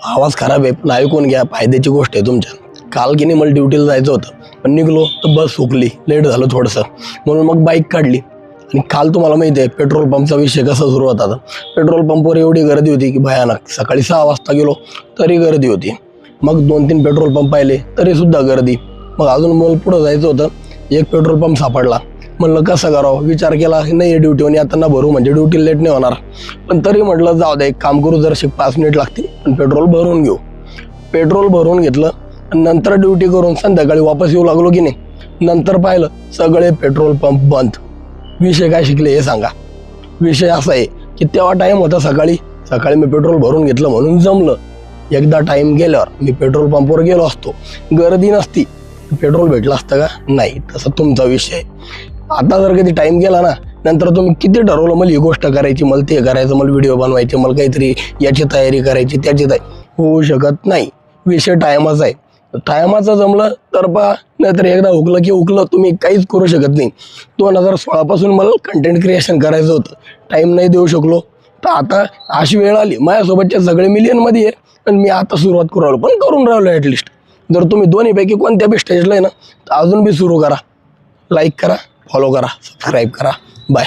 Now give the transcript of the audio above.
आवाज खराब आहे पण ऐकून घ्या, फायद्याची गोष्ट आहे तुमच्या. काल की नाही मला ड्युटीला जायचं होतं पण निघलो तर बस सुकली, लेट झालं थोडंसं, म्हणून मग बाईक काढली. आणि काल तुम्हाला माहिती आहे पेट्रोल पंपचा विषय कसा सुरू होता. पेट्रोल पंपवर एवढी गर्दी होती की भयानक. सकाळी 6 वाजता गेलो तरी गर्दी होती. मग 2-3 पेट्रोल पंप पाहिले तरीसुद्धा गर्दी. मग अजून मला पुढं जायचं होतं, एक पेट्रोल पंप सापडला. म्हणलं कसं करावं, विचार केला नाही ड्युटीवर आता ना भरू, म्हणजे ड्युटी लेट नाही होणार. पण तरी म्हटलं जाऊ दे, एक काम करू, जर 5 मिनिट लागतील पण पेट्रोल भरून घेऊ. पेट्रोल भरून घेतलं आणि नंतर ड्युटी करून संध्याकाळी वापस येऊ लागलो की नाही. नंतर पाहिलं सगळे पेट्रोल पंप बंद. विषय काय शिकले हे सांगा. विषय असा आहे की तेव्हा टाईम होता सकाळी मी पेट्रोल भरून घेतलं म्हणून जमलं. एकदा टाईम गेल्यावर मी पेट्रोल पंपवर गेलो असतो, गर्दी नसती, पेट्रोल भेटलं असतं का? नाही. तसा तुमचा विषय. आता जर कधी टाईम गेला ना, नंतर तुम्ही किती ठरवलं मला ही गोष्ट करायची, मला ते करायचं, मला व्हिडिओ बनवायचे, मला काहीतरी याची तयारी करायची, त्याची होऊ शकत नाही. विषय टायमाचा आहे. टायमाचं जमलं तर पहा, नाहीतर एकदा हुकलं की हुकलं, तुम्ही काहीच करू शकत नाही. 2016 पासून मला कंटेंट क्रिएशन करायचं होतं, टाईम नाही देऊ शकलो. तर आता अशी वेळ आली, माझ्यासोबतचे सगळे मिलियनमध्ये आहे आणि मी आता सुरुवात करू राहिलो, पण करून राहिलो ॲटलिस्ट. जर तुम्ही दोन्हीपैकी कोणत्या बी स्टेजला आहे ना, तर अजून बी सुरू करा. लाईक करा, फॉलो करा, सबस्क्राईब करा. बाय.